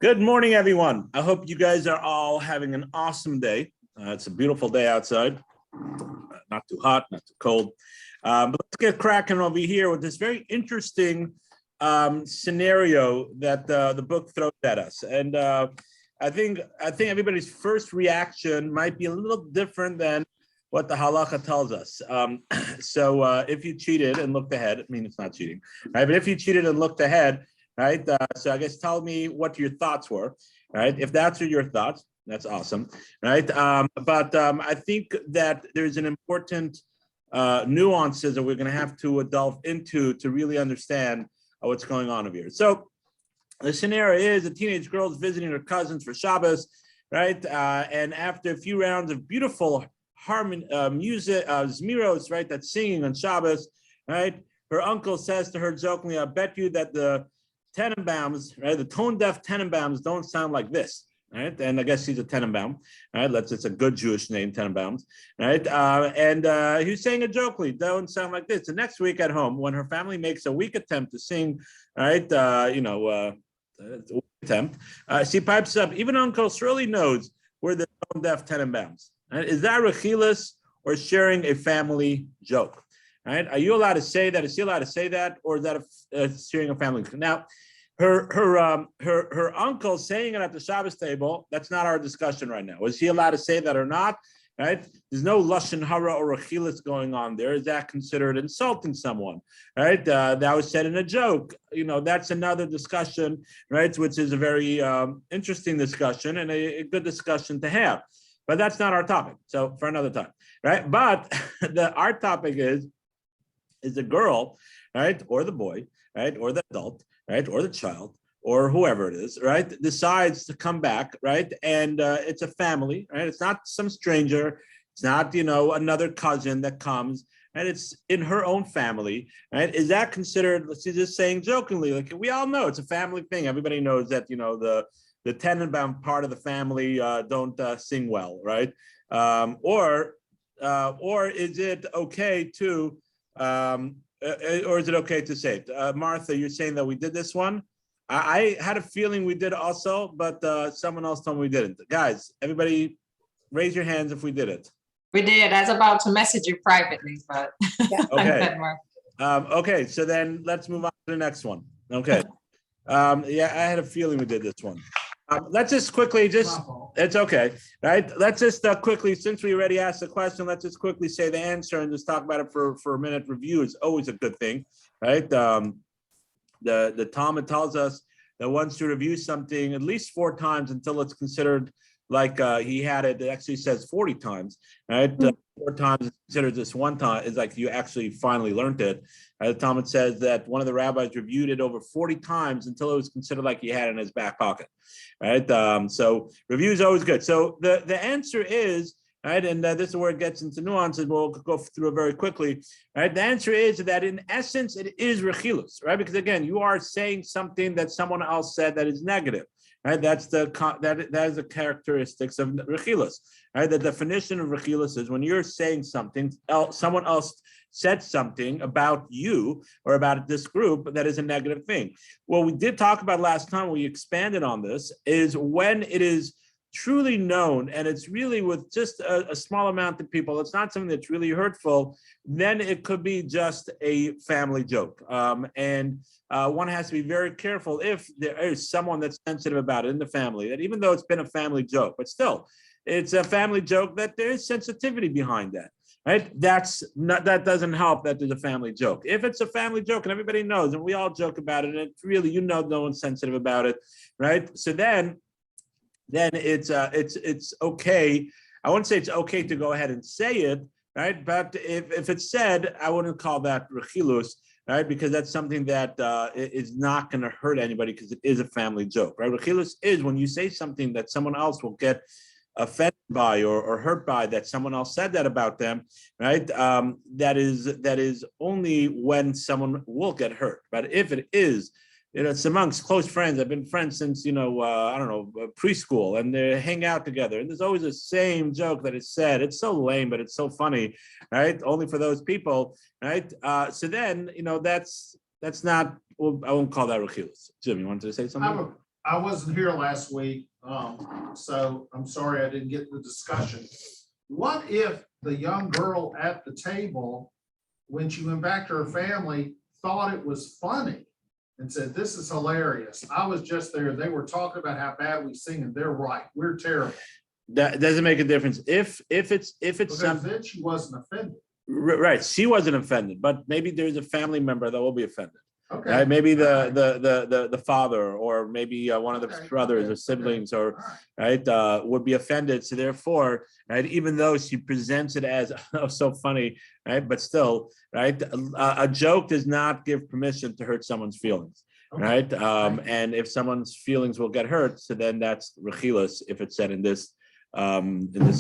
Good morning, everyone. I hope you guys are all having an awesome day. It's a beautiful day outside, not too hot, not too cold. But let's get cracking over here with this very interesting scenario that the book throws at us. And I think everybody's first reaction might be a little different than what the halacha tells us. So if you cheated and looked ahead, I mean, it's not cheating, right? But if you cheated and looked ahead, right? So I guess tell me what your thoughts were, right? If that's your thoughts, that's awesome, right? But I think that there's an important nuances that we're going to have to delve into to really understand what's going on over here. So the scenario is a teenage girl is visiting her cousins for Shabbos, right? And after a few rounds of beautiful music, zmiros, right? That's singing on Shabbos, right? Her uncle says to her jokingly, "I bet you that the Tenenbaums, right? The tone deaf Tenenbaums don't sound like this, right?" And I guess he's a Tenenbaum, right? It's a good Jewish name, Tenenbaums, right? And he was saying it jokingly, "Don't sound like this." The next week at home, when her family makes a weak attempt to sing, right? Attempt, she pipes up. Even Uncle Shirley knows we're the tone deaf Tenenbaums. Right? Is that rechilas or sharing a family joke? Right? Are you allowed to say that? Is she allowed to say that, or is that sharing a family? Now, her uncle saying it at the Shabbos table. That's not our discussion right now. Is he allowed to say that or not? Right? There's no lashon hara or rechilas going on there. Is that considered insulting someone? Right? That was said in a joke. That's another discussion, right? Which is a very interesting discussion and a good discussion to have. But that's not our topic. So for another time, right? But our topic is the girl, right, or the boy, right, or the adult, right, or the child, or whoever it is, right, decides to come back, right, and it's a family, right, it's not some stranger, it's not, another cousin that comes, and it's in her own family, right? Is that considered, she's just saying jokingly, like we all know it's a family thing. Everybody knows that, the Tenenbaum part of the family don't sing well, right? Or is it okay to, or is it okay to say it? Martha, you're saying that we did this one. I had a feeling we did also, but someone else told me we didn't. Guys, everybody raise your hands if we did it. We did. I was about to message you privately, but yeah. Okay. Okay, so then let's move on to the next one. Okay. Yeah, I had a feeling we did this one. Let's just quickly, it's okay, right? Let's just quickly, since we already asked the question, let's just quickly say the answer and just talk about it for a minute. Review is always a good thing, right? The Talmud tells us that once you review something at least 4 times until it's considered like he had it, it actually says 40 times, right? 4 times is considered this one time is like you actually finally learned it. The Talmud says that one of the rabbis reviewed it over 40 times until it was considered like he had it in his back pocket, right? So review is always good. So the answer is, right, and this is where it gets into nuances. We'll go through it very quickly, right? The answer is that in essence, it is rechilus, right? Because again, you are saying something that someone else said that is negative. Right, that is the characteristics of rechilus. Right, the definition of rechilus is when you're saying something else, someone else said something about you or about this group that is a negative thing. What we did talk about last time, we expanded on this, is when it is truly known and it's really with just a small amount of people, it's not something that's really hurtful, then it could be just a family joke. And one has to be very careful if there is someone that's sensitive about it in the family, that even though it's been a family joke, but still it's a family joke, that there is sensitivity behind that. Right? That doesn't help that there's a family joke. If it's a family joke and everybody knows and we all joke about it and it's really, no one's sensitive about it, right? So then it's okay. I wouldn't say it's okay to go ahead and say it, right? But if it's said, I wouldn't call that rechilus, right? Because that's something that is not going to hurt anybody because it is a family joke, right? Rechilus is when you say something that someone else will get offended by or hurt by, that someone else said that about them, right? That is only when someone will get hurt. But if it is, it's amongst close friends. I've been friends since, I don't know, preschool, and they hang out together. And there's always the same joke that is said. It's so lame, but it's so funny, right? Only for those people, right? So then, that's not, well, I won't call that rechilus. Jim, you wanted to say something? I wasn't here last week, so I'm sorry I didn't get the discussion. What if the young girl at the table, when she went back to her family, thought it was funny and said, "This is hilarious. I was just there. They were talking about how bad we sing, and they're right. We're terrible." That doesn't make a difference. If it's Because something, then she wasn't offended. right, she wasn't offended, but maybe there's a family member that will be offended. Okay. Right? Maybe All right. the father, or maybe one of the Okay, brothers okay, or siblings, All or right. right, would be offended. So therefore, right, even though she presents it as oh, so funny, right, but still, right, a joke does not give permission to hurt someone's feelings, Okay. right? Thank you. And if someone's feelings will get hurt, so then that's rechilas if it's said in this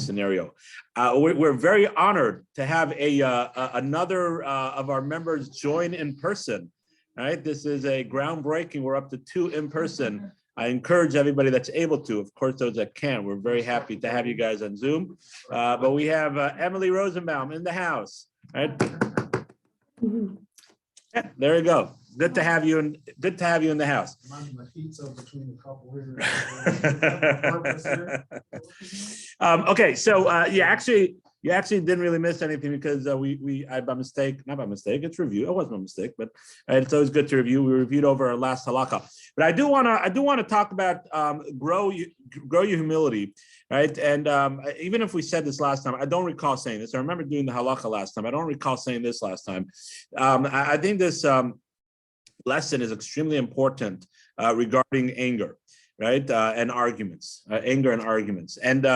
scenario. We're very honored to have another of our members join in person. Right, this is a groundbreaking. We're up to 2 in person. I encourage everybody that's able to. Of course, those that can. We're very happy to have you guys on Zoom. But we have Emily Rosenbaum in the house. Right, yeah, there you go. Good to have you, and good to have you in the house. My feet's up between a couple here. Okay, so you actually didn't really miss anything, because I by mistake, not by mistake, it's review. It wasn't a mistake, but it's always good to review. We reviewed over our last halakha, but I do want to talk about grow your humility, right? And even if we said this last time, I don't recall saying this. I remember doing the halakha last time. I don't recall saying this last time. I think this lesson is extremely important regarding anger, right? And arguments, anger and arguments, and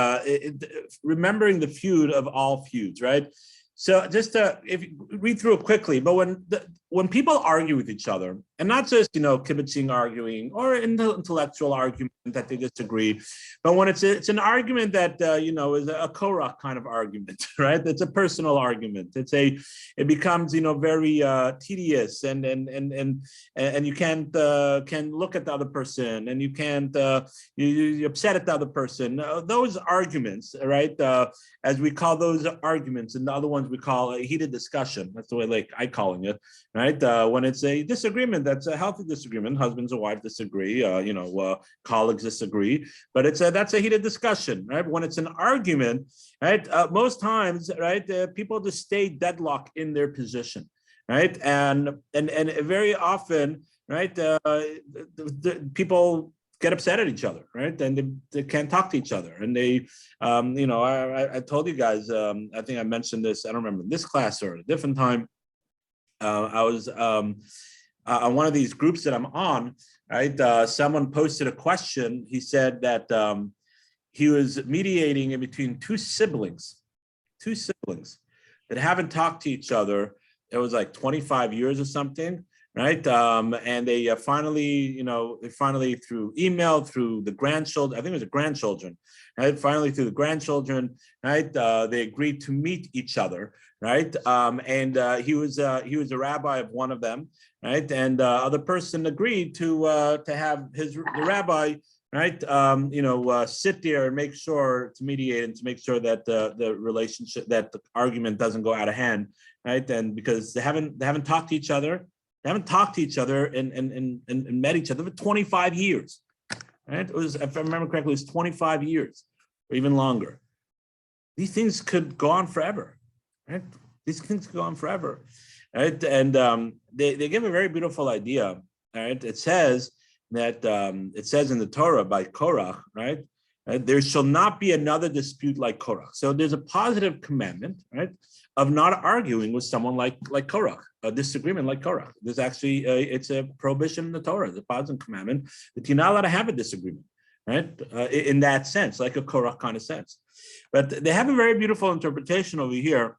remembering the feud of all feuds, right? So just if you read through it quickly, but when people argue with each other, and not just kibitzing arguing or intellectual argument that they disagree, but when it's an argument that is a korach kind of argument, right? It's a personal argument. It becomes very tedious, and you can't can look at the other person, and you can't you're upset at the other person. Those arguments, right? As we call those arguments, and the other ones we call a heated discussion. That's the way I calling it, right? When it's a disagreement, that's a healthy disagreement. Husbands and wives disagree, colleagues disagree, but that's a heated discussion, right? When it's an argument, right? Most times, right, people just stay deadlocked in their position, right? And very often, right, the people get upset at each other, right? And they can't talk to each other. And they, I told you guys, I think I mentioned this, I don't remember, this class or a different time. I was on one of these groups that I'm on, right? Someone posted a question. He said that he was mediating in between two siblings that haven't talked to each other. It was like 25 years or something. Right. And they finally through email, through the grandchildren, I think it was the grandchildren, right? Finally, through the grandchildren, right? They agreed to meet each other, right? And he was a rabbi of one of them, right? And other person agreed to have the rabbi, right? Sit there and make sure to mediate and to make sure that the relationship, that the argument doesn't go out of hand, right? And because they haven't talked to each other. They haven't talked to each other and met each other for 25 years, right? It was, if I remember correctly, it was 25 years or even longer. These things could go on forever, right? These things could go on forever, right? And they give a very beautiful idea, right? It says that, it says in the Torah by Korach, right? There shall not be another dispute like Korach. So there's a positive commandment, right, of not arguing with someone like Korach, a disagreement like Korach. There's actually it's a prohibition in the Torah, the positive commandment, that you're not allowed to have a disagreement, right? In that sense, like a Korach kind of sense. But they have a very beautiful interpretation over here.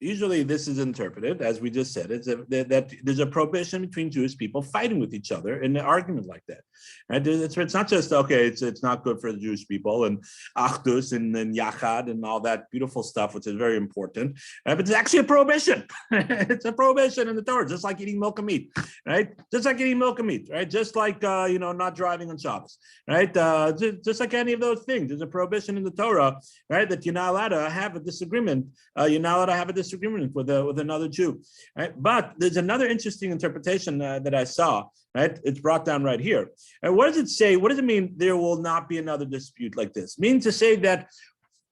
Usually this is interpreted, as we just said, that there's a prohibition between Jewish people fighting with each other in an argument like that. Right? It's not just, okay, it's not good for the Jewish people, and achdus and yachad and all that beautiful stuff, which is very important, but it's actually a prohibition. It's a prohibition in the Torah, just like eating milk and meat, right? Just like eating milk and meat, right? Just like, not driving on Shabbos, right? Just like any of those things, there's a prohibition in the Torah, right? That you're not allowed to have a disagreement. You're not allowed to have a disagreement with another Jew, right? But there's another interesting interpretation that I saw, right? It's brought down right here. And what does it say? What does it mean? There will not be another dispute like this. It means to say that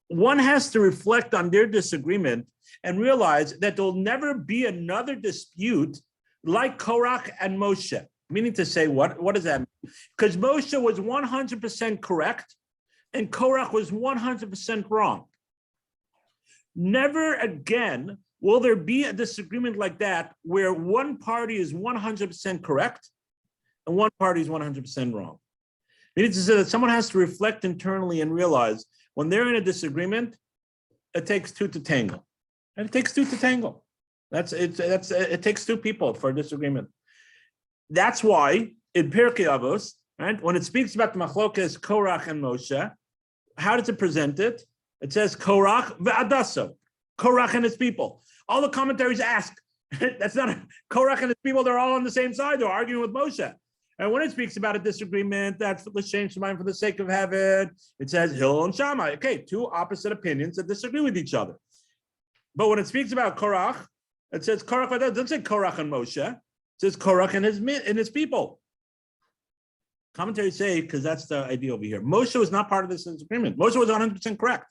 one has to reflect on their disagreement and realize that there'll never be another dispute like Korach and Moshe. Meaning to say, what does that mean? Because Moshe was 100% correct and Korach was 100% wrong. Never again will there be a disagreement like that where one party is 100% correct and one party is 100% wrong. Meaning to say that someone has to reflect internally and realize when they're in a disagreement, it takes two to tango. And it takes two to tango. It takes two people for a disagreement. That's why in Pirkei Avos, right, when it speaks about the machlokas Korach and Moshe, how does it present it? It says Korach ve'adaso, Korach and his people. All the commentaries ask, that's not Korach and his people, they're all on the same side, they're arguing with Moshe. And when it speaks about a disagreement, that's for the L'Shem Shamayim, for the sake of heaven, it says Hillel and Shammai. Okay, two opposite opinions that disagree with each other. But when it speaks about Korach, it says Korach, it doesn't say Korach and Moshe, it says Korach and his people. Commentaries say, because that's the idea over here, Moshe was not part of this disagreement. Moshe was 100% correct.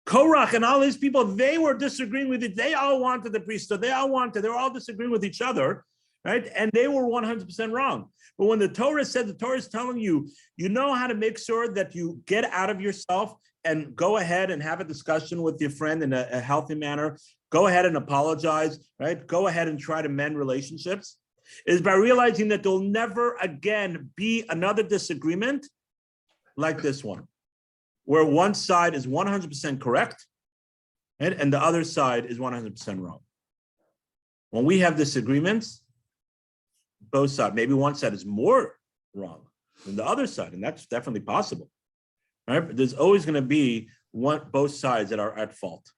Korach and all his people, they were disagreeing with it. They all wanted the priesthood. They were all disagreeing with each other, right? And they were 100% wrong. But when the Torah said, the Torah is telling you, you know how to make sure that you get out of yourself and go ahead and have a discussion with your friend in a healthy manner. Go ahead and apologize, right? Go ahead and try to mend relationships. Is by realizing that there'll never again be another disagreement like this one, where one side is 100% correct and the other side is 100% wrong. When we have disagreements, both sides, maybe one side is more wrong than the other side, and that's definitely possible. Right? But there's always going to be both sides that are at fault.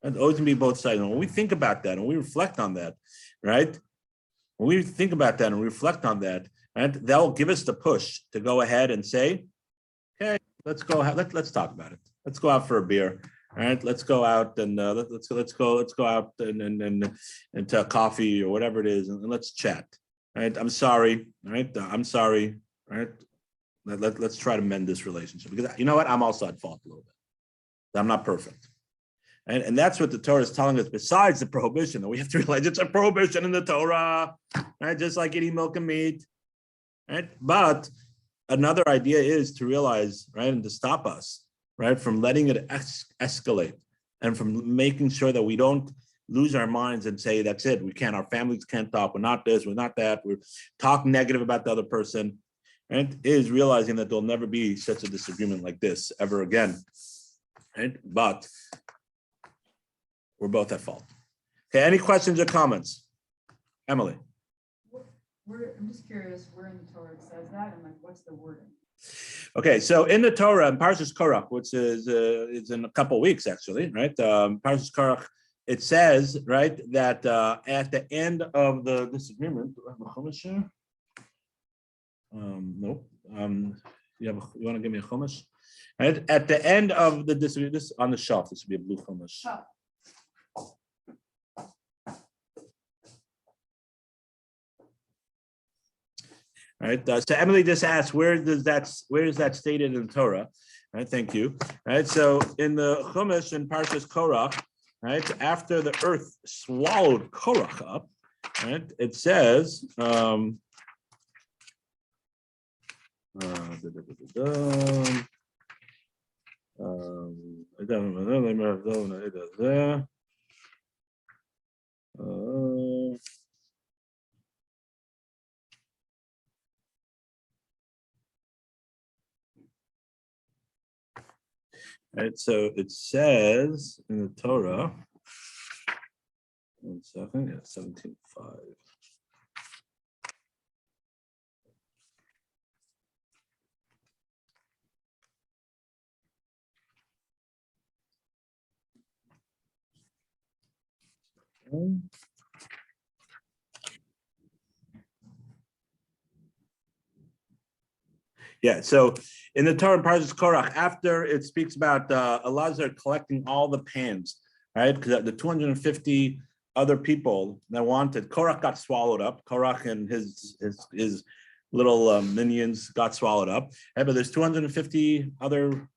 There's always going to be both sides. And when we think about that and we reflect on that, right? When we think about that and reflect on that, right, that will give us the push to go ahead and say, okay, let's go. Let's talk about it. Let's go out for a beer. All right, let's go out and let's go out and to coffee or whatever it is, and let's chat. All right, I'm sorry. All right, I'm sorry. All right, let's try to mend this relationship, because you know what, I'm also at fault a little bit. I'm not perfect. And that's what the Torah is telling us, besides the prohibition, that we have to realize it's a prohibition in the Torah, right? Just like eating milk and meat, right? But another idea is to realize, right, and to stop us, right, from letting it escalate and from making sure that we don't lose our minds and say, that's it, we can't, our families can't talk, we're not this, we're not that, we're talking negative about the other person, right? Is realizing that there'll never be such a disagreement like this ever again, right? But we're both at fault. Okay, any questions or comments? Emily. I'm just curious where in the Torah it says that, and like, what's the wording? Okay, so in the Torah, in Parshas Korach, which is in a couple of weeks actually, right? Parshas Korach, it says, right, that at the end of the disagreement, do I have a chumash here? Nope. You want to give me a chumash? Right? At the end of the disagreement, this on the shelf, this would be a blue chumash. Oh. Right. So Emily just asked, where is that stated in Torah? Right. Thank you. Right. So in the Chumash in Parshas Korach, right, after the earth swallowed Korach up, right, it says, right, so it says in the Torah, 1 second, yeah, 17:5. Yeah, so in the Torah, Parshas Korach, after it speaks about Elazar collecting all the pans, right? Because the 250 other people that wanted. Korach got swallowed up. Korach and his little minions got swallowed up. But there's 250 other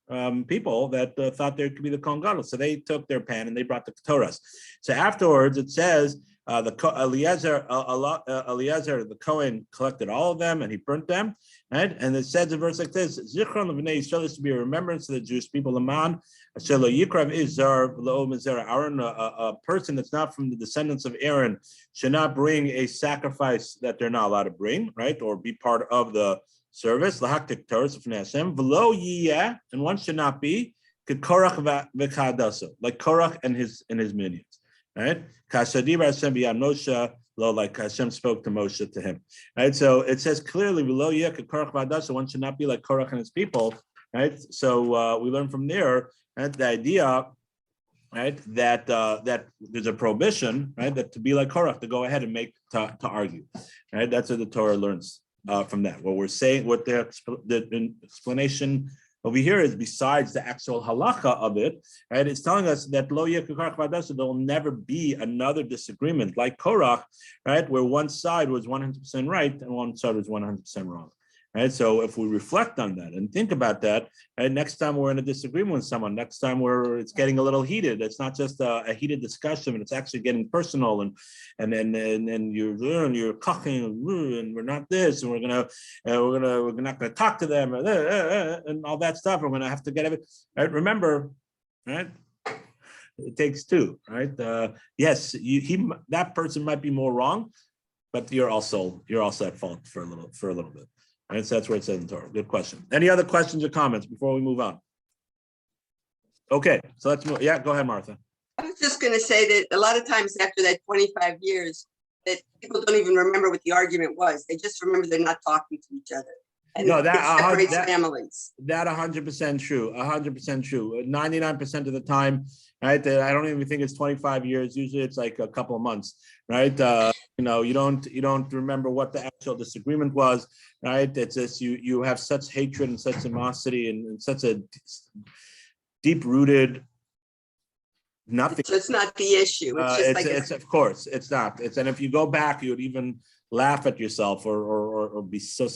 people that thought there could be the Kohen Gadol. So they took their pen and they brought the Torahs. So afterwards, it says Eliezer, the Kohen, collected all of them and he burnt them. Right? And it says in verse like this: Zichron l'bnei Yisrael is to be a remembrance of the Jewish people. Laman asher lo yikrav izar lo mizera. Aaron, a person that's not from the descendants of Aaron, should not bring a sacrifice that they're not allowed to bring, right, or be part of the service. Lahaktik Torah v'nasem v'lo yiyeh, and one should not be Korach v'kadaso, like Korach and his minions, right? Kashadim Hashem b'yam Moshe. Like Hashem spoke to Moshe to him, right? So it says clearly, one should not be like Korach and his people, right? So we learn from there, right, the idea, right, that that there's a prohibition, right, that to be like Korach, to go ahead and make to argue, right? That's what the Torah learns from that. What we're saying, what the explanation over here is, besides the actual halacha of it, right? It's telling us that there will never be another disagreement like Korach, right? Where one side was 100% right and one side was 100% wrong, right? So if we reflect on that and think about that, right? Next time we're in a disagreement with someone, next time it's getting a little heated, it's not just a heated discussion, but it's actually getting personal, and you're cocking and we're not this, and we're not gonna talk to them and all that stuff. We're gonna have to get it right. Remember, right? It takes two, right? Yes, that person might be more wrong, but you're also at fault for a little bit. Right? So that's where it says in Torah. Good question. Any other questions or comments before we move on? Okay, so let's move. Yeah, go ahead, Martha. I was just going to say that a lot of times after that 25 years, that people don't even remember what the argument was. They just remember they're not talking to each other. And no, it separates families. That 100% true. 100% true. 99% of the time, right? I don't even think it's 25 years. Usually, it's like a couple of months, right? You don't remember what the actual disagreement was, right? It's just you have such hatred and such animosity and such a deep-rooted nothing. So it's not the issue. It's just of course it's not. And if you go back, you would even laugh at yourself or be so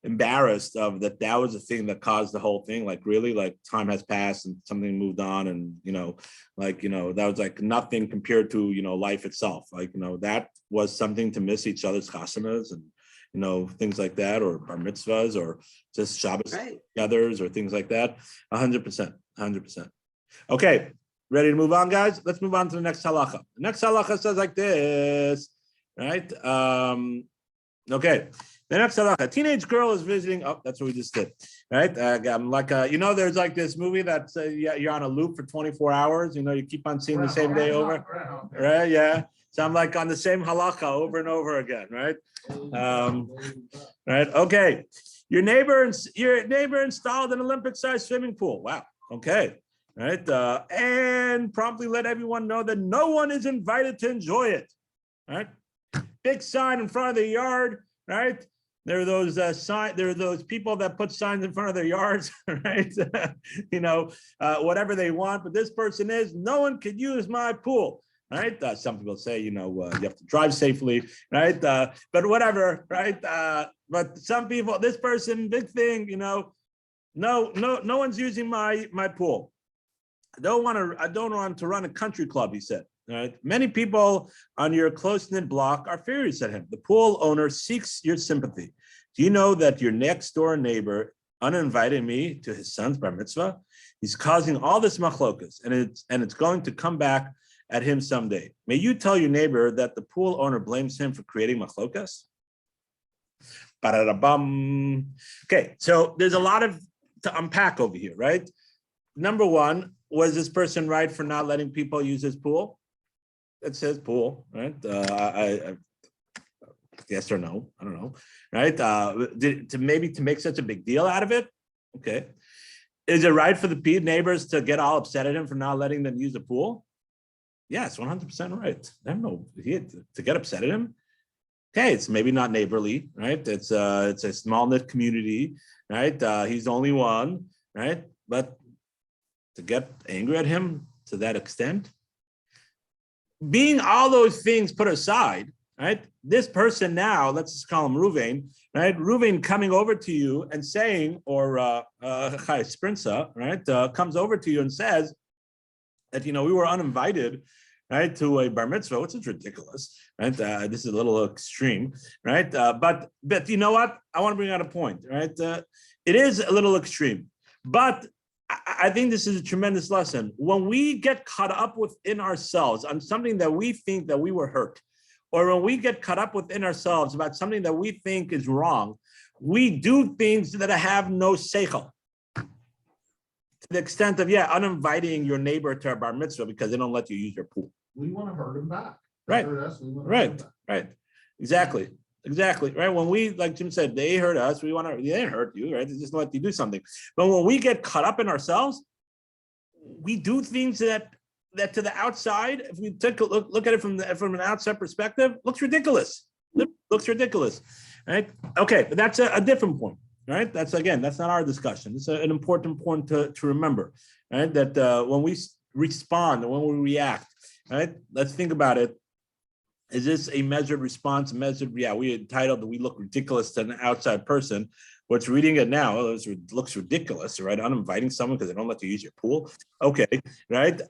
embarrassed of that was the thing that caused the whole thing. Like really, like time has passed and something moved on, and that was like nothing compared to life itself. Like that was something to miss each other's chasanas and things like that, or bar mitzvahs, or just Shabbos togethers, or things like that. 100%. Okay, ready to move on, guys? Let's move on to the next halacha. The next halacha says like this, right? Okay, the next halacha. A teenage girl is visiting. Oh, that's what we just did, right? There's like this movie that you're on a loop for 24 hours. You keep on seeing the same day over, right? Yeah. So I'm like on the same halacha over and over again, right? Right. Okay. Your neighbor installed an Olympic-sized swimming pool. Wow. Okay. Right. And promptly let everyone know that no one is invited to enjoy it. Right. Big sign in front of the yard. Right. There are those people that put signs in front of their yards, right? Whatever they want, but this person is, no one could use my pool. Right. Some people say, you have to drive safely. Right. But whatever. Right. But some people, this person, big thing, no one's using my pool. I don't want to run a country club, he said. Right. Many people on your close-knit block are furious at him. The pool owner seeks your sympathy. Do you know that your next door neighbor uninvited me to his son's bar mitzvah? He's causing all this machlokas, and it's going to come back at him someday. May you tell your neighbor that the pool owner blames him for creating machlokas? Okay, so there's a lot to unpack over here, right? Number one, was this person right for not letting people use his pool? It says pool, right? Yes or no? I don't know, right? To make such a big deal out of it? Okay. Is it right for the neighbors to get all upset at him for not letting them use the pool? Yes, 100% right. I don't know, to get upset at him. Okay, it's maybe not neighborly, right? It's a small knit community, right? He's the only one, right? But to get angry at him to that extent, being all those things put aside, right? This person now, let's just call him Ruvain, right? Ruvain coming over to you and saying, or Chai Sprinza, right, comes over to you and says that, we were uninvited, right, to a bar mitzvah, which is ridiculous, right? This is a little extreme, right? But you know what? I want to bring out a point, right? It is a little extreme, but I think this is a tremendous lesson. When we get caught up within ourselves on something that we think that we were hurt, or when we get caught up within ourselves about something that we think is wrong, we do things that have no seichel. To the extent of, uninviting your neighbor to a bar mitzvah because they don't let you use your pool. We want to hurt him back. Right. They hurt us, we wanna hurt 'em back. Right. Exactly. Right. When we, like Jim said, they hurt us, they didn't hurt you, right? They just let you do something. But when we get caught up in ourselves, we do things that to the outside, if we take a look at it from an outside perspective, looks ridiculous. Right? Okay, but that's a different point, right? That's not our discussion. It's an important point to remember, right? That when we respond and when we react, right? Let's think about it. Is this a measured response, we entitled that we look ridiculous to an outside person? What's reading it now, it looks ridiculous, right? Uninviting someone because they don't let you use your pool. Okay, right?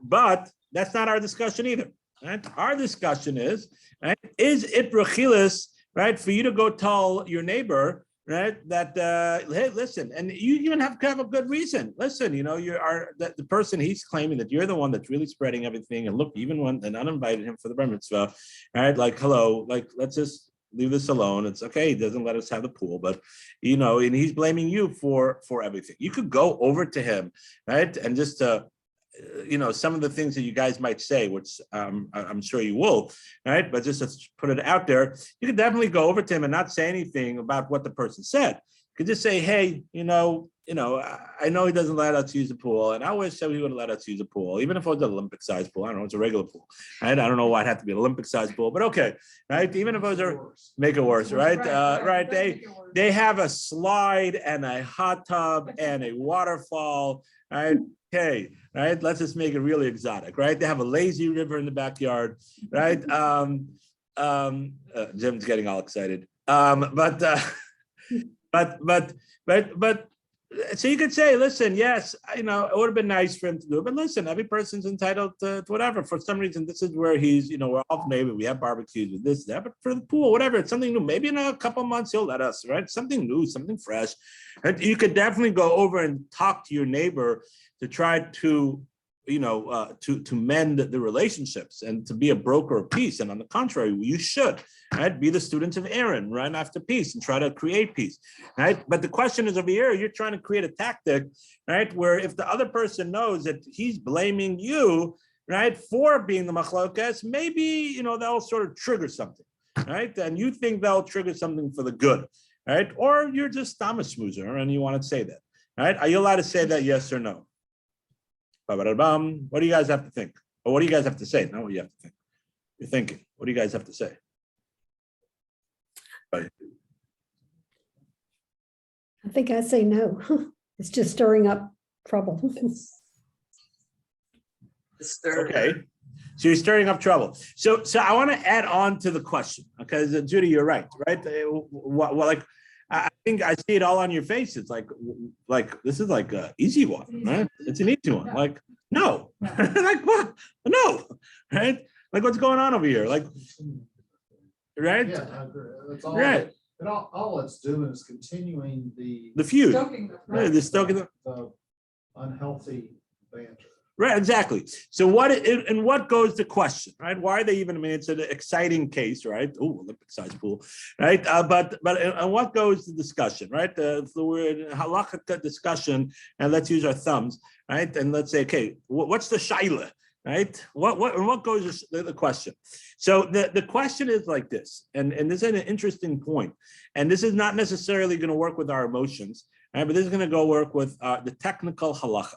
But that's not our discussion either, right? Our discussion is, right? Is it rechilas, right? For you to go tell your neighbor, right? That, hey, listen, and you even have to have a good reason. Listen, the person he's claiming that you're the one that's really spreading everything. And look, even when and uninvited him for the bar mitzvah, right? Like, hello, like, let's just leave this alone. It's okay. He doesn't let us have the pool, but and he's blaming you for everything. You could go over to him, right? And just some of the things that you guys might say, which I'm sure you will, right? But just to put it out there, you could definitely go over to him and not say anything about what the person said. You could just say, hey, I know he doesn't let us use the pool, and I wish that he would let us use the pool, even if it was an Olympic-sized pool. I don't know, it's a regular pool, right? I don't know why it had to be an Olympic-sized pool, but okay, right? Even if it was make it worse, right? Right. They have a slide and a hot tub and a waterfall, right? Okay, right. Let's just make it really exotic, right? They have a lazy river in the backyard, right? Jim's getting all excited. But so you could say, listen, yes, it would have been nice for him to do it, but listen, every person's entitled to whatever. For some reason, this is where he's, we're off neighbor, we have barbecues with this, that, but for the pool, whatever, it's something new. Maybe in a couple of months he'll let us, right? Something new, something fresh. And you could definitely go over and talk to your neighbor to try to to mend the relationships and to be a broker of peace. And on the contrary, you should, right? Be the students of Aaron, run after peace and try to create peace, right? But the question is over here, you're trying to create a tactic, right? Where if the other person knows that he's blaming you, right, for being the machlokas, maybe, they'll sort of trigger something, right? And you think they'll trigger something for the good, right? Or you're just a schmoozer and you want to say that, right? Are you allowed to say that, yes or no? What do you guys have to think? Or what do you guys have to say? Not what you have to think. You're thinking. What do you guys have to say? Right. I think I say no. It's just stirring up trouble. Okay. So you're stirring up trouble. So I want to add on to the question, because Judy, you're right? Well, like, I think I see it all on your face. It's like this is like an easy one, right? It's an easy one. Like, no, like what? No, right? Like, what's going on over here? Like, right? Yeah, I agree. That's all. Right. And all it's doing is continuing the feud. Stoking the Right, the stoking the unhealthy banter. Right, exactly. So what goes the question, right? Why are they even? I mean, it's an exciting case, right? Oh, Olympic-sized pool, right? But and what goes the discussion, right? If we're in halakha discussion, and let's use our thumbs, right? And let's say, okay, what's the shaila, right? What goes the question? So the question is like this, and this is an interesting point, and this is not necessarily going to work with our emotions, right? But this is going to go work with the technical halakha.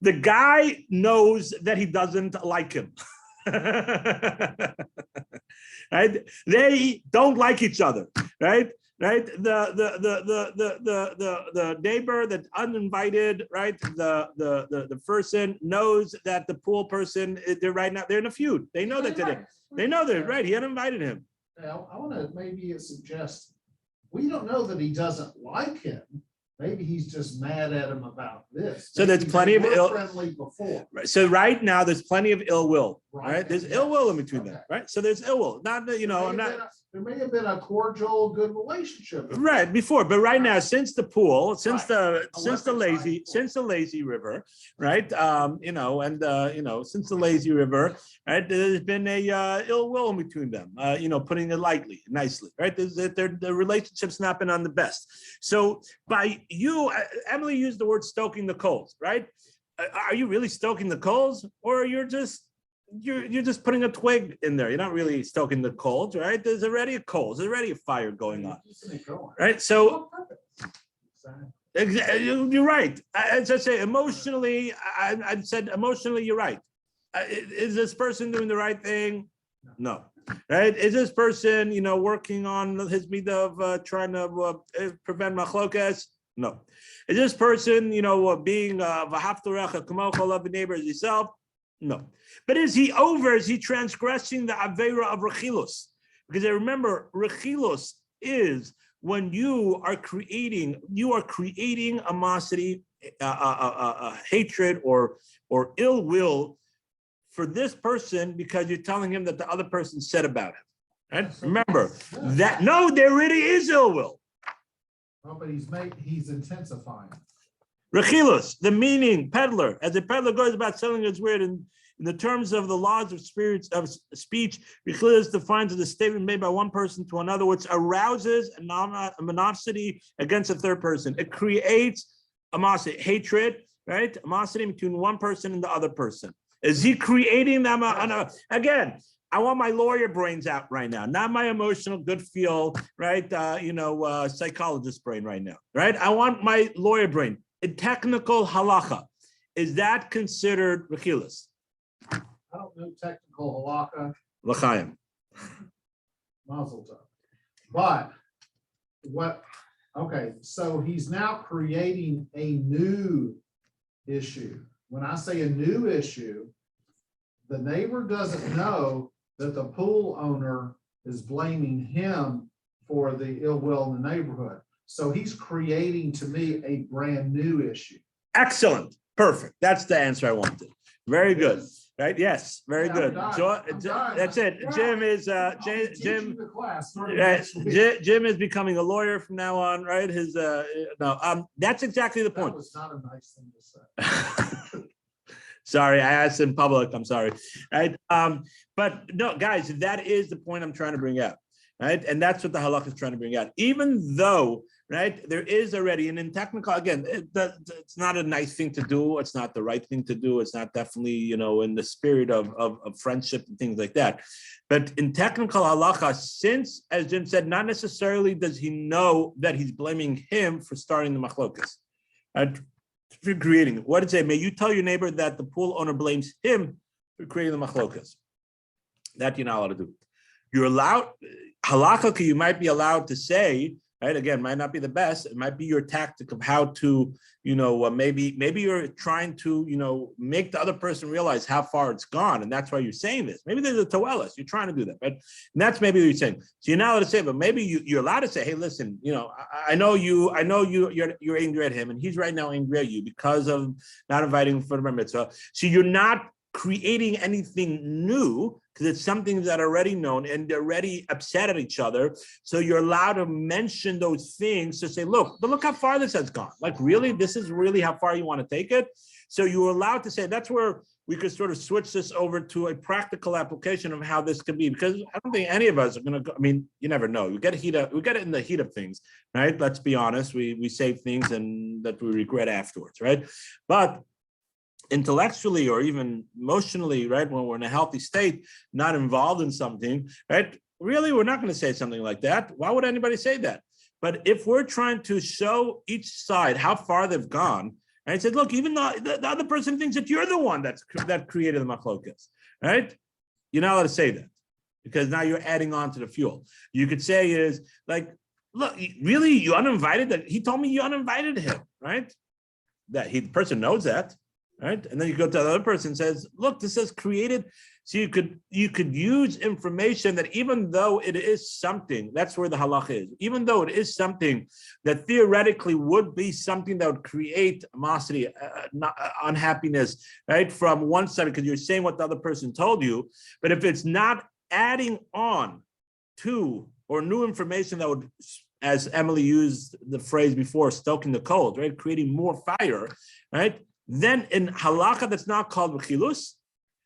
The guy knows that he doesn't like him. Right? They don't like each other, right? right? The neighbor that's uninvited, right? The person knows that the pool person, they're right now, they're in a feud. They know that they know they're right. He uninvited him. Now, I want to maybe suggest, we don't know that he doesn't like him. Maybe he's just mad at him about this. So there's Maybe plenty they of were ill- friendly before. So right now, there's plenty of ill will, Right. right? There's Yes. ill will in between them, Okay. right? So there's ill will. Not that, I'm not. There may have been a cordial, good relationship. Right, before, but right now, since the pool, since Right. the lazy river, right? Since the lazy river, right, there's been a ill will in between them, putting it lightly, nicely, right? The relationship's not been on the best. So by you, Emily used the word stoking the coals, right? Are you really stoking the coals, or you're just putting a twig in there? You're not really stoking the coals, right? There's already there's already a fire going on, right? So you're right. As I say, emotionally, I said emotionally, you're right. Is this person doing the right thing? No. Right? Is this person, working on his midah of trying to prevent machlokas? No. Is this person, being v'haftarecha kamocha, love your neighbor as yourself? No. But is he transgressing the avera of rechilus? Because I remember, rechilus is when you are creating animosity, hatred, or ill will for this person because you're telling him that the other person said about him. Right? Remember that there really is ill will. Oh, but he's intensifying. Rechilus, the meaning, peddler, as a peddler goes about selling his word in the terms of the laws of speech, Rechilus defines as a statement made by one person to another, which arouses animosity against a third person. It creates animosity, hatred, right? Animosity between one person and the other person. Is he creating them? Again, I want my lawyer brains out right now, not my emotional good feel, right? Psychologist brain right now, right? I want my lawyer brain. In technical halacha, is that considered rechilus? I don't know technical halakha. L'chaim. Mazel tov. But so he's now creating a new issue. When I say a new issue, the neighbor doesn't know that the pool owner is blaming him for the ill will in the neighborhood. So he's creating, to me, a brand new issue. Excellent. Perfect. That's the answer I wanted. Very good. Right? Yes. Very Yeah, good. I'm done. That's it. Yeah. Jim is I'll be teaching the class starting right, next week. Jim is becoming a lawyer from now on, right? That's exactly the That point. was not a nice thing to say. Sorry, I asked in public. I'm sorry. Right. But no, guys, that is the point I'm trying to bring out. Right. And that's what the halakha is trying to bring out. Even though, right, there is already, and in technical, again, it's not a nice thing to do. It's not the right thing to do. It's not definitely, in the spirit of friendship and things like that. But in technical halakha, since, as Jim said, not necessarily does he know that he's blaming him for starting the machlokas. Right? For creating, what did it say? May you tell your neighbor that the pool owner blames him for creating the machlokas. That you're not allowed to do. You're allowed, halakha, you might be allowed to say, right? Again, might not be the best. It might be your tactic of how to, maybe you're trying to, make the other person realize how far it's gone, and that's why you're saying this. Maybe there's a toelis. You're trying to do that, right? And that's maybe what you're saying. So you're not allowed to say, but maybe you're allowed to say, hey, listen, I know you're angry at him, and he's right now angry at you because of not inviting him for the bar mitzvah. So you're not creating anything new, because it's something that already known and they're already upset at each other. So you're allowed to mention those things to say, look how far this has gone. Like, really, this is really how far you want to take it. So you're allowed to say, that's where we could sort of switch this over to a practical application of how this could be, because I don't think any of us are going to go. I mean, you never know. We get it in the heat of things, right? Let's be honest. We say things and that we regret afterwards, right? But intellectually or even emotionally, right, when we're in a healthy state, not involved in something, right, really, we're not going to say something like that. Why would anybody say that? But if we're trying to show each side how far they've gone, and I said, look, even though the other person thinks that you're the one that created the machlokas, right? You're not allowed to say that, because now you're adding on to the fuel. You could say is like, look, really, you uninvited that? He told me you uninvited him, right? The person knows that, right? And then you go to the other person and says, look, this says created. So you could use information that even though it is something, that's where the halacha is, even though it is something that theoretically would be something that would create animosity, unhappiness, right? From one side, because you're saying what the other person told you, but if it's not adding on to or new information that would, as Emily used the phrase before, stoking the cold, right? Creating more fire, right? Then in halakha, that's not called rechilus.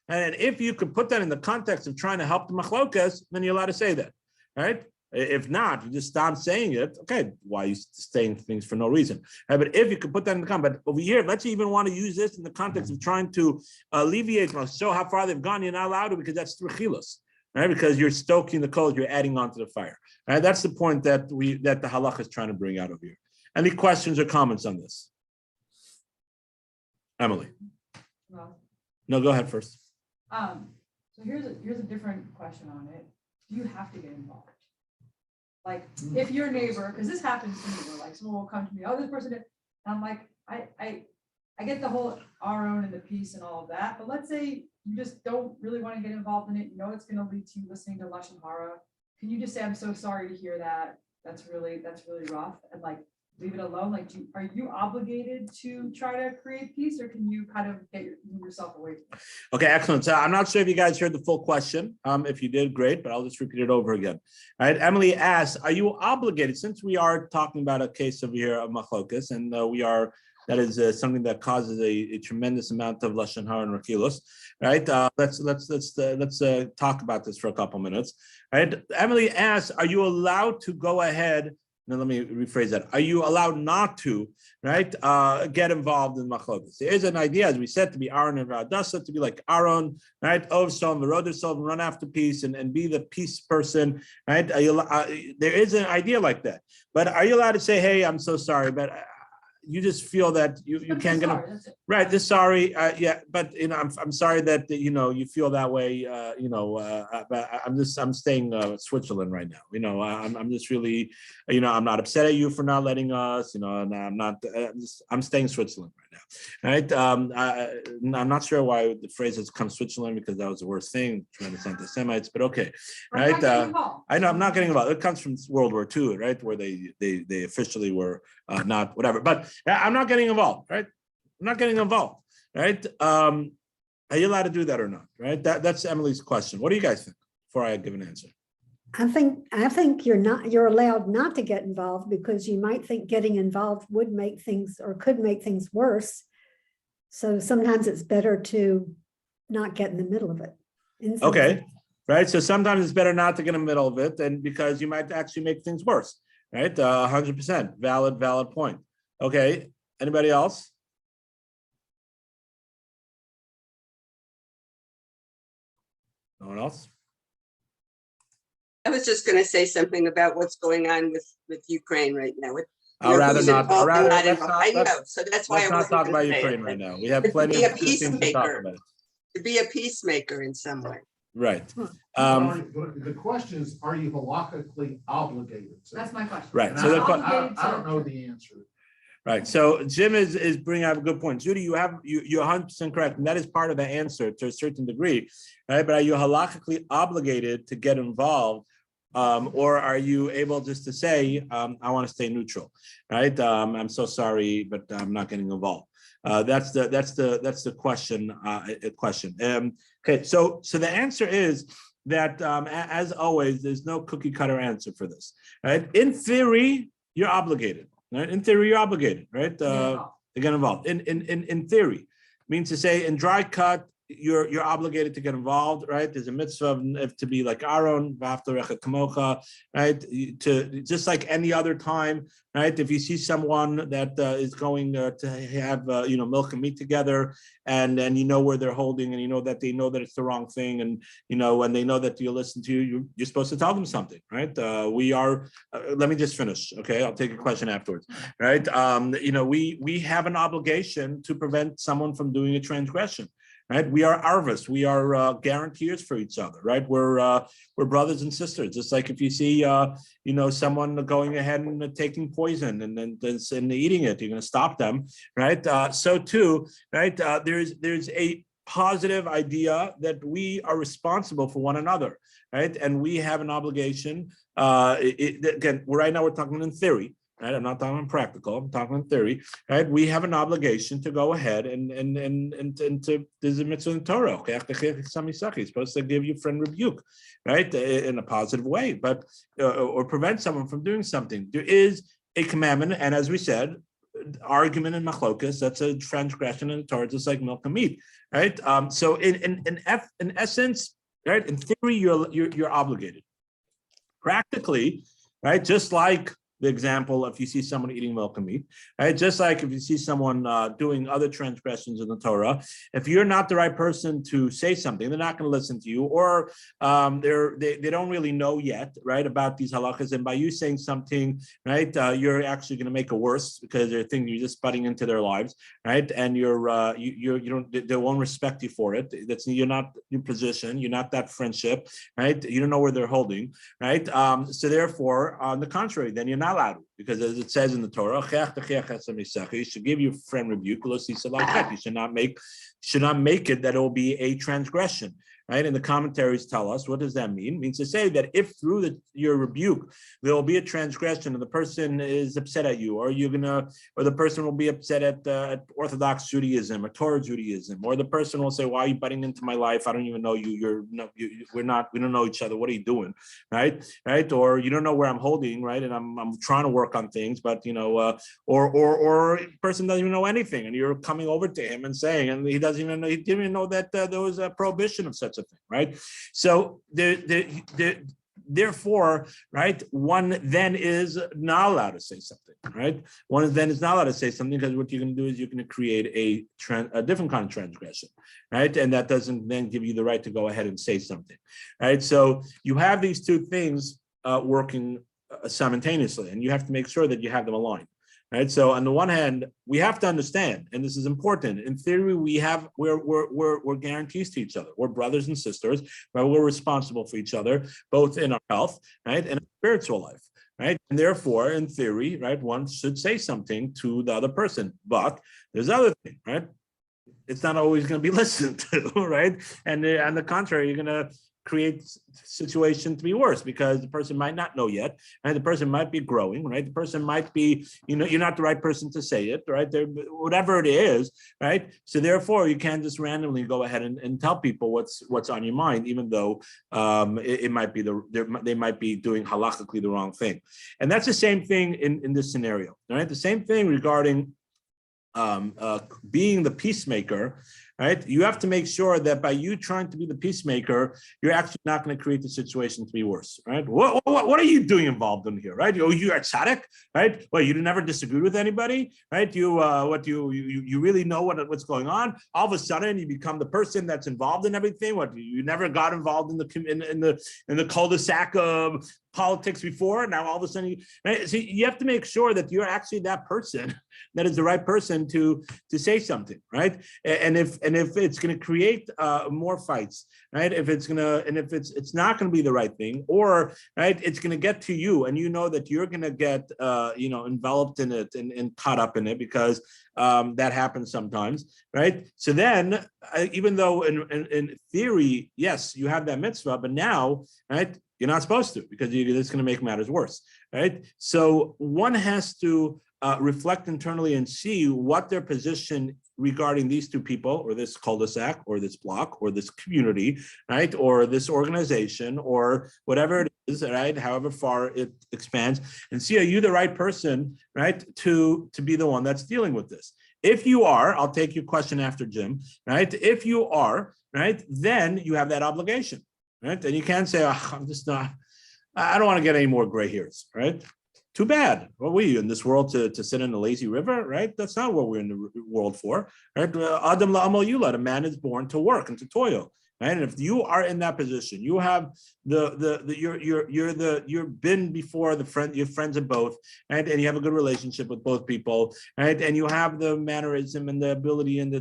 And if you could put that in the context of trying to help the machlokas, then you're allowed to say that, right? If not, you just stop saying it. Okay, why are you saying things for no reason? Right? But if you could put that in the context, but over here, let's even want to use this in the context of trying to alleviate, show how far they've gone. You're not allowed to because that's rechilus, right? Because you're stoking the coals, you're adding on to the fire. Right? That's the point that the halakha is trying to bring out over here. Any questions or comments on this? Emily? Well, No, go ahead first. so here's a different question on it. Do you have to get involved? Like, if your neighbor, because this happens to me, where like someone will come to me, oh, this person did, and I'm like, I get the whole our own and the peace and all of that, but let's say you just don't really want to get involved in it, you know it's gonna lead to you listening to Lashon Hara. Can you just say, I'm so sorry to hear that, that's really rough, and like leave it alone? Like, are you obligated to try to create peace, or can you kind of move yourself away from it? Okay, excellent. So I'm not sure if you guys heard the full question. If you did, great, but I'll just repeat it over again. All right, Emily asked, are you obligated, since we are talking about a case over here of machlokas, and that is something that causes a tremendous amount of lashon hara and rekilos, right? Let's talk about this for a couple minutes. Right? Emily asked, are you allowed to go ahead? Now let me rephrase that. Are you allowed not to, right, get involved in machlokas? There is an idea, as we said, to be Aaron and Radasa, to be like Aaron, right, Ovsov, Verodosov, run after peace and be the peace person, right? There is an idea like that. But are you allowed to say, hey, I'm so sorry, but you just feel that you can't get right? This sorry, yeah, but I'm sorry that you feel that way. But I'm staying Switzerland right now. I'm just really, I'm not upset at you for not letting us. And I'm not. I'm staying Switzerland right now. Right? I'm not sure why the phrase has come Switzerland, because that was the worst thing, tremendous anti-Semites. But okay, right? I know I'm not getting involved. It comes from World War II, right, where they officially were not whatever, but. I'm not getting involved, right? I'm not getting involved, right? Are you allowed to do that or not, right? That's Emily's question. What do you guys think before I give an answer? I think you're allowed not to get involved, because you might think getting involved would make things, or could make things worse. So sometimes it's better to not get in the middle of it. Okay, right? So sometimes it's better not to get in the middle of it, and because you might actually make things worse, right? 100% valid point. Okay, anybody else? No one else? I was just going to say something about what's going on with Ukraine right now. I'd rather not. I know, so that's why I wasn't not talk about Ukraine right now. We have plenty of things to talk about. To be a peacemaker in some way. Right. The question is, are you halakhically obligated? That's my question. Right. So I don't know the answer. Right. So Jim is bringing up a good point. Judy, you're 100% correct, and that is part of the answer to a certain degree, right? But are you halakhically obligated to get involved, or are you able just to say, I want to stay neutral, right? I'm so sorry, but I'm not getting involved. That's the question. Okay. So the answer is that, as always, there's no cookie cutter answer for this, right? In theory, you're obligated. Right? In theory, you're obligated, right? To get involved. In theory, means to say in dry cut, you're obligated to get involved, right? There's a mitzvah to be like Aaron, v'aftarecha kamocha, right? To just like any other time, right? If you see someone that is going to have milk and meat together, and where they're holding, and they know that it's the wrong thing, and when they know that you listen to you, you're supposed to tell them something, right? We are. Let me just finish, okay? I'll take a question afterwards, right? We have an obligation to prevent someone from doing a transgression. right? We are arvus, we are guarantees for each other, right? We're brothers and sisters. Just like if you see, someone going ahead and taking poison and then eating it, you're going to stop them, right? So too, right? There's a positive idea that we are responsible for one another, right? And we have an obligation. Again, right now we're talking in theory, right? I'm not talking in practical. I'm talking in theory, right? We have an obligation to go ahead and to there's a mitzvah in Torah. It's supposed to give you friend rebuke, right? In a positive way, but or prevent someone from doing something. There is a commandment, and as we said, argument in machlokas, that's a transgression in the Torah, just like milk and meat, right? So in essence, right, in theory, you're obligated. Practically, right, just like the example, if you see someone eating milk and meat, right? Just like if you see someone doing other transgressions in the Torah, if you're not the right person to say something, they're not going to listen to you, or they don't really know yet, right, about these halachas. And by you saying something, right, you're actually going to make it worse because they're thinking you're just butting into their lives, right? And they won't respect you for it. You're not your position, you're not that friendship, right? You don't know where they're holding, right? So therefore, on the contrary, then you're not allowed to, because as it says in the Torah, you should give your friend rebuke. You should not make it that it will be a transgression, right? And the commentaries tell us, what does that mean? It means to say that if through your rebuke there will be a transgression and the person is upset at you, or the person will be upset at Orthodox Judaism or Torah Judaism, or the person will say, "Why are you butting into my life? I don't even know you. We don't know each other. What are you doing?" Right? Or you don't know where I'm holding, right? And I'm trying to work on things, but or a person doesn't even know anything, and you're coming over to him and saying, and he didn't even know that there was a prohibition of such a thing, right? So therefore, right, one then is not allowed to say something, right? One then is not allowed to say something, because what you're going to do is you're going to create a different kind of transgression, right? And that doesn't then give you the right to go ahead and say something, right? So you have these two things working simultaneously, and you have to make sure that you have them aligned. Right. So on the one hand, we have to understand, and this is important. In theory, we're guarantees to each other. We're brothers and sisters, right? We're responsible for each other, both in our health, right, and our spiritual life, right? And therefore, in theory, right, one should say something to the other person. But there's other thing, right? It's not always going to be listened to, right? And on the contrary, you're going to create situation to be worse, because the person might not know yet, and the person might be growing, right? The person might be, you're not the right person to say it, right? Whatever it is, right? So therefore, you can't just randomly go ahead and tell people what's on your mind, even though it might be they might be doing halachically the wrong thing. And that's the same thing in this scenario, right? The same thing regarding being the peacemaker, right? You have to make sure that by you trying to be the peacemaker, you're actually not going to create the situation to be worse, right? What are you doing involved in here, right? You are tzaddik, right? Well, you never disagreed with anybody, right? You really know what's going on. All of a sudden, you become the person that's involved in everything. What, you never got involved in the cul-de-sac of politics before. Now all of a sudden, right? So you have to make sure that you're actually that person that is the right person to say something, right? And if it's going to create more fights, right? If it's not going to be the right thing, or right, it's going to get to you, and you know that you're going to get enveloped in it and caught up in it, because that happens sometimes, right? So then, even though in theory, yes, you have that mitzvah, but now, right, you're not supposed to, because it's going to make matters worse, right? So one has to reflect internally and see what their position regarding these two people, or this cul-de-sac, or this block, or this community, right, or this organization, or whatever it is, right, however far it expands, and see, are you the right person, right, to be the one that's dealing with this? If you are, I'll take your question after Jim, right? If you are, right, then you have that obligation, right? And you can't say, oh, I'm just not, I don't want to get any more gray hairs, right? Too bad. What were you in this world to sit in a lazy river, right? That's not what we're in the world for, right? Adam la'amal yulad, a man is born to work and to toil, right? And if you are in that position, you have you've been before your friends of both, right? And you have a good relationship with both people, right? And you have the mannerism and the ability and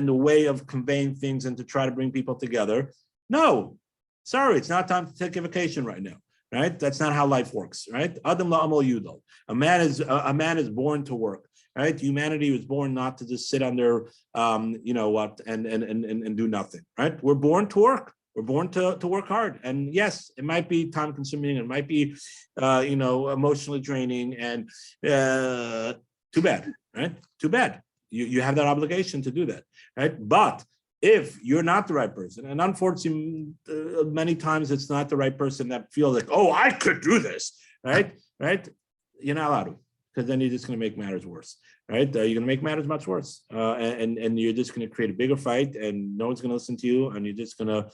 the way of conveying things and to try to bring people together. No, sorry, it's not time to take a vacation right now. Right? That's not how life works, right? Adam la'amal yudol. A man is born to work, right? Humanity was born not to just sit under, you know what, and do nothing, right? We're born to work. We're born to work hard, and yes, it might be time consuming. It might be, you know, emotionally draining, and too bad, right? Too bad. You have that obligation to do that, right? But if you're not the right person, and unfortunately, many times it's not the right person that feels like, oh, I could do this, right? Right? You're not allowed to, because then you're just going to make matters worse, right? You're going to make matters much worse, and you're just going to create a bigger fight, and no one's going to listen to you, and you're just going to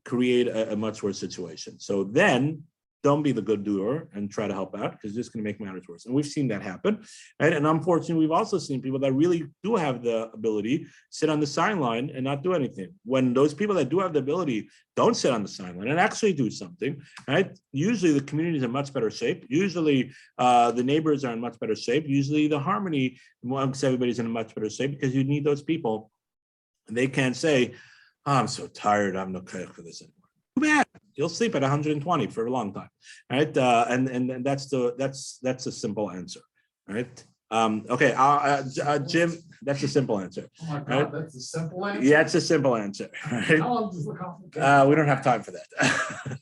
create a much worse situation. So then, don't be the good doer and try to help out, because it's just going to make matters worse. And we've seen that happen. Right? And unfortunately, we've also seen people that really do have the ability sit on the sideline and not do anything. When those people that do have the ability don't sit on the sideline and actually do something, right? Usually the community is in much better shape. Usually the neighbors are in much better shape. Usually the harmony amongst everybody's in a much better shape, because you need those people. And they can't say, oh, I'm so tired, I'm not care for this anymore. Too bad. You'll sleep at 120 for a long time, right? And that's a simple answer, right? Okay, Jim, that's a simple answer. Oh my Right? God, that's a simple answer? Yeah, it's a simple answer. Right? How long does the complicated? We don't have time for that.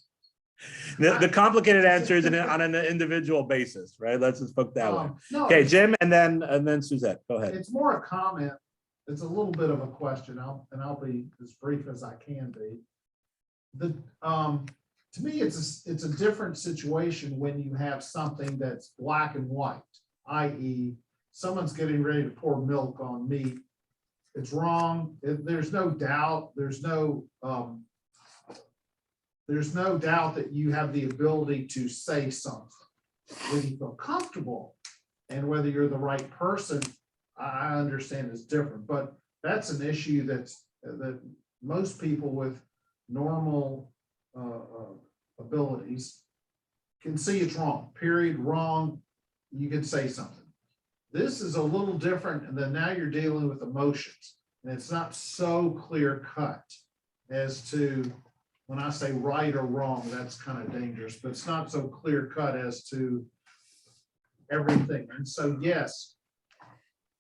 The complicated answer is on an individual basis, right? Let's just put that way. No, Okay, Jim, and then Suzette, go ahead. it's more a comment. It's a little bit of a question. I'll be as brief as I can be. To me, it's a different situation when you have something that's black and white, i.e., someone's getting ready to pour milk on meat. It's wrong. There's no doubt. There's no doubt that you have the ability to say something when you feel comfortable, and whether you're the right person, I understand is different. But that's an issue that most people with normal abilities can see it's wrong, period, wrong, you can say something. This is a little different, and then now you're dealing with emotions, and it's not so clear cut as to, when I say right or wrong, that's kind of dangerous, but it's not so clear cut as to everything. And so, yes,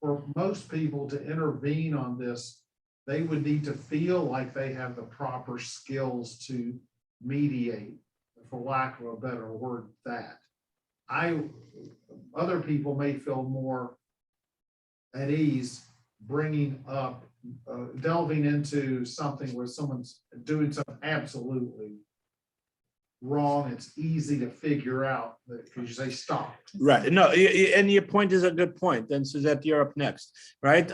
for most people to intervene on this, they would need to feel like they have the proper skills to mediate, for lack of a better word, that. Other people may feel more at ease bringing up, delving into something where someone's doing something absolutely wrong. It's easy to figure out because you say stop. Right. No, and your point is a good point. And Suzette, you're up next, right?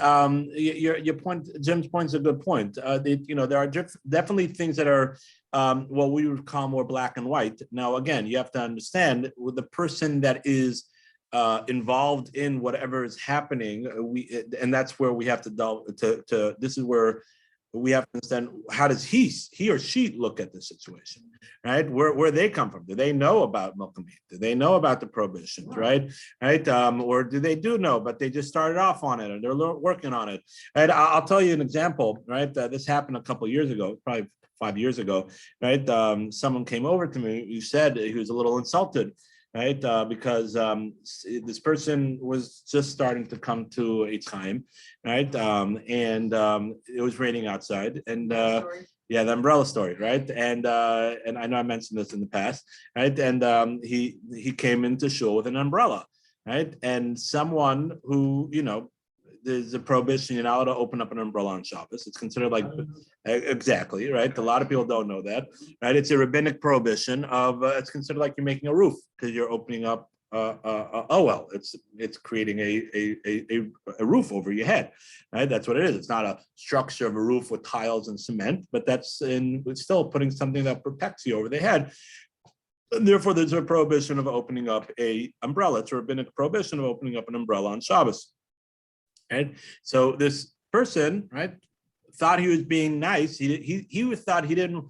Your point, Jim's point is a good point. You know, there are definitely things that are what we would call more black and white. Now, again, you have to understand with the person that is involved in whatever is happening, and that's where we have to delve to. This is where we have to understand, how does he or she look at the situation, right? Where they come from? Do they know about milk and meat? Do they know about the prohibitions, right? Or do they know, but they just started off on it and they're working on it? And I'll tell you an example, right? This happened a couple of years ago, probably 5 years ago, right? Someone came over to me who said he was a little insulted, right? Because this person was just starting to come to a time, right? And it was raining outside, and yeah, the umbrella story, right? And I know I mentioned this in the past, right? And he came into shul with an umbrella, right? And someone who, you know, there's a prohibition, you're not allowed to open up an umbrella on Shabbos. It's considered like, exactly, right? A lot of people don't know that, right? It's a rabbinic prohibition of, it's considered like you're making a roof because you're opening up, it's creating a roof over your head, right? That's what it is. It's not a structure of a roof with tiles and cement, but it's still putting something that protects you over the head. And therefore, there's a prohibition of opening up a umbrella. It's a rabbinic prohibition of opening up an umbrella on Shabbos. Right? So this person, right, thought he was being nice. He was thought he didn't.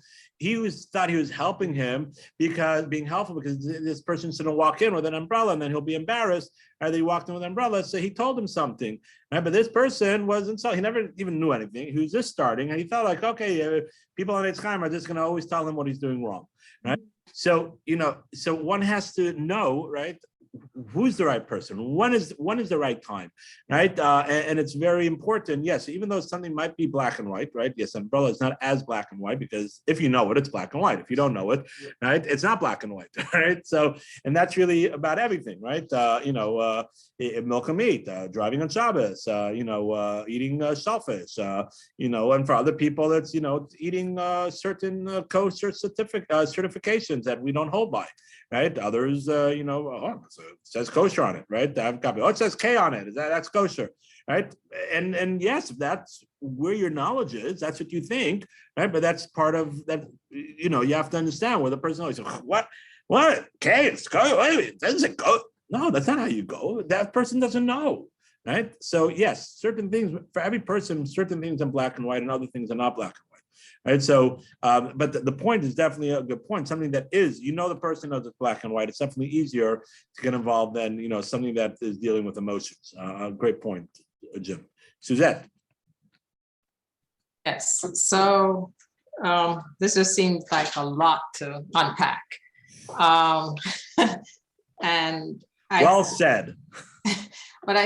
Thought he was helping him because being helpful because this person shouldn't walk in with an umbrella and then he'll be embarrassed. Or they walked in with an umbrella, so he told him something. Right? But this person wasn't so. He never even knew anything. He was just starting, and he felt like, okay, people on Eitzchaim are just going to always tell him what he's doing wrong, right? So so one has to know, right? Who's the right person? When is the right time, right? And it's very important. Yes, even though something might be black and white, right? Yes, umbrella is not as black and white because if you know it, it's black and white. If you don't know it, right, it's not black and white, right? So, and that's really about everything, right? Milk and meat, driving on Shabbos, eating shellfish, and for other people, it's eating certain kosher certifications that we don't hold by. Right. Others, it says kosher on it, right? It says K on it. That's kosher, right? And yes, if that's where your knowledge is, that's what you think, right? But that's part of that. You have to understand where the person always says, what? K, it's go. Wait, doesn't go. No, that's not how you go. That person doesn't know, right? So yes, certain things for every person, certain things are black and white, and other things are not black and white. Right. So, but the point is definitely a good point. Something that is, the person knows it's black and white. It's definitely easier to get involved than, something that is dealing with emotions. Great point, Jim. Suzette. Yes, so this just seems like a lot to unpack. And Well said. But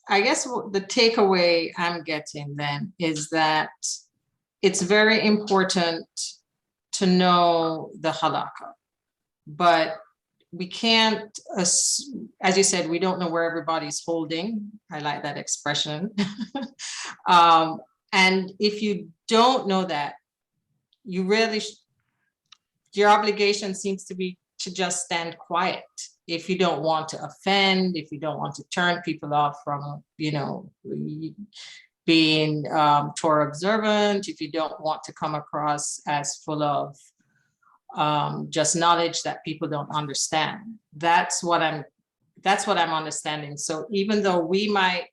I guess the takeaway I'm getting then is that it's very important to know the halakha, but we can't, as you said, we don't know where everybody's holding. I like that expression. And if you don't know that, you really, your obligation seems to be to just stand quiet. If you don't want to offend, if you don't want to turn people off from, being Torah observant, if you don't want to come across as full of just knowledge that people don't understand. That's what I'm understanding. So even though we might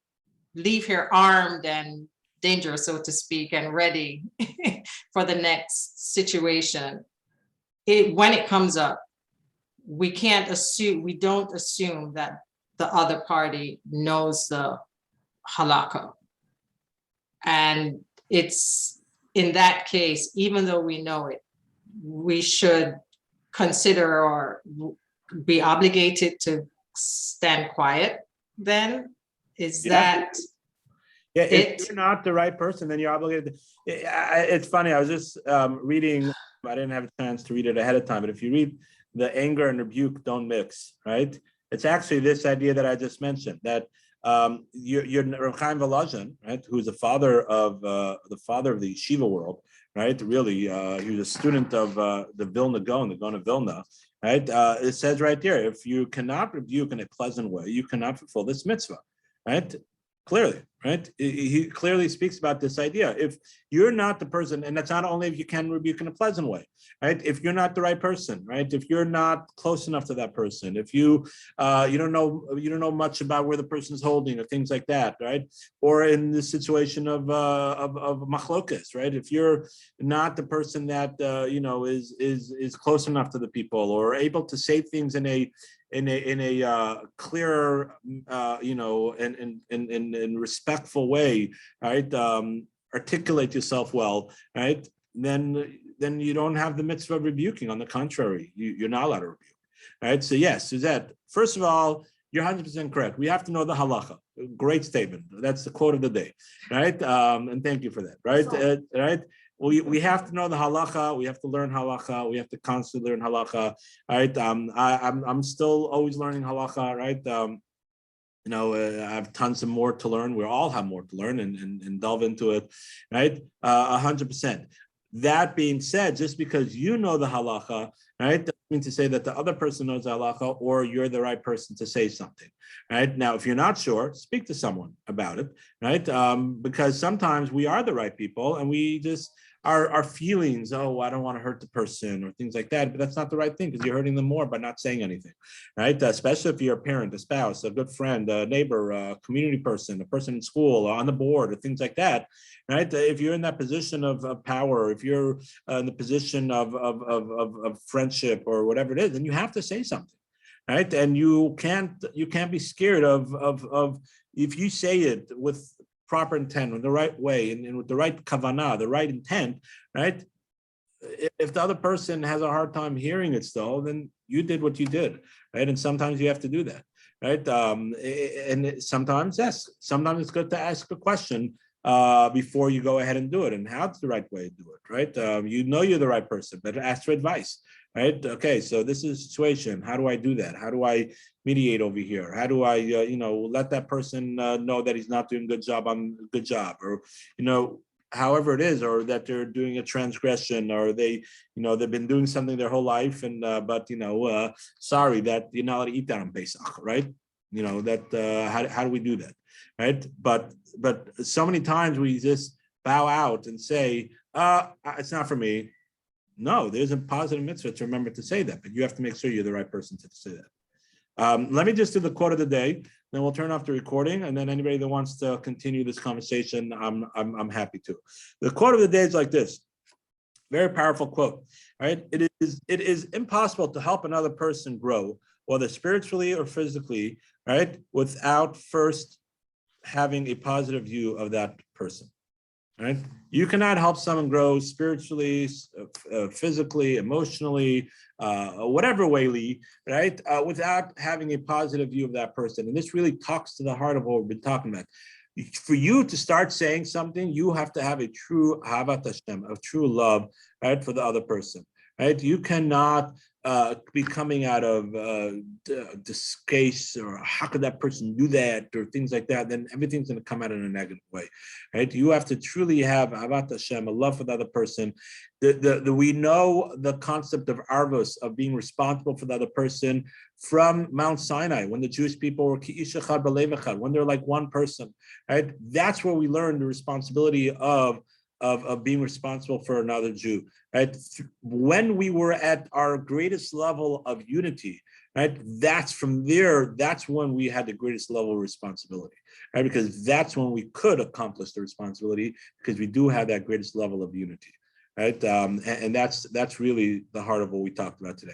leave here armed and dangerous, so to speak, and ready for the next situation, when it comes up, we don't assume that the other party knows the halakha. And it's in that case, even though we know it, we should consider or be obligated to stand quiet then? Is that if you're not the right person, then you're obligated. It's funny, I was just reading, I didn't have a chance to read it ahead of time, but if you read the anger and rebuke don't mix, right? It's actually this idea that I just mentioned, that you're Reb Chaim Volozhin, right, who's the father of the yeshiva world, right? Really, he was a student of the Vilna Gaon, the Gaon of Vilna, right? It says right there, if you cannot rebuke in a pleasant way, you cannot fulfill this mitzvah, right? Clearly, right? He clearly speaks about this idea. If you're not the person, and that's not only if you can rebuke in a pleasant way, right? If you're not the right person, right? If you're not close enough to that person, if you you don't know much about where the person's holding or things like that, right? Or in the situation of machlokas, right? If you're not the person that is close enough to the people or able to say things in a clearer, and respectful way, right? Articulate yourself well, right? Then you don't have the mitzvah of rebuking. On the contrary, you're not allowed to rebuke, right? So yes, Suzette, first of all, you're 100% correct. We have to know the halacha. Great statement. That's the quote of the day, right? And thank you for that, right? Right? We have to know the halacha. We have to learn halacha. We have to constantly learn halacha, right? I'm still always learning halacha, right? I have tons of more to learn. We all have more to learn and delve into it, right? 100%. That being said, just because you know the halacha, right, doesn't mean to say that the other person knows the halacha or you're the right person to say something, right? Now, if you're not sure, speak to someone about it, right? Because sometimes we are the right people and we just our feelings. Oh, I don't want to hurt the person or things like that. But that's not the right thing, because you're hurting them more by not saying anything, right? Especially if you're a parent, a spouse, a good friend, a neighbor, a community person, a person in school, or on the board, or things like that, right? If you're in that position of power, if you're in the position of friendship or whatever it is, then you have to say something, right? And you can't be scared of if you say it with proper intent, in the right way, and with the right kavanah, the right intent, right? If the other person has a hard time hearing it still, then you did what you did, right? And sometimes you have to do that, right? And sometimes, yes, sometimes it's good to ask a question before you go ahead and do it. And how's the right way to do it, right? You know you're the right person, but ask for advice, right? Okay, so this is a situation. How do I do that? How do I mediate over here? How do I, let that person know that he's not doing a good job on a good job, or, however it is, or that they're doing a transgression, or they've been doing something their whole life, and but sorry that you're not allowed to eat that on Pesach, right? How do we do that, right? But so many times we just bow out and say, it's not for me. No, there's a positive mitzvah to remember to say that, but you have to make sure you're the right person to say that. Let me just do the quote of the day, then we'll turn off the recording, and then anybody that wants to continue this conversation, I'm happy to. The quote of the day is like this. Very powerful quote, right? It is impossible to help another person grow, whether spiritually or physically, right, without first having a positive view of that person. Right? You cannot help someone grow spiritually, physically, emotionally, whatever way, Lee, right? Without having a positive view of that person. And this really talks to the heart of what we've been talking about. For you to start saying something, you have to have a true Ahavat Hashem, a true love, right, for the other person, right? You cannot be coming out of disgrace, or how could that person do that, or things like that. Then everything's going to come out in a negative way, right? You have to truly have Ahavat Hashem, a love for the other person. We know the concept of arvos, of being responsible for the other person, from Mount Sinai, when the Jewish people were ki'ish echad b'lev echad, when they're like one person, right? That's where we learn the responsibility of being responsible for another Jew, right? When we were at our greatest level of unity, right? That's from there, that's when we had the greatest level of responsibility, right? Because that's when we could accomplish the responsibility, because we do have that greatest level of unity, right? And that's really the heart of what we talked about today.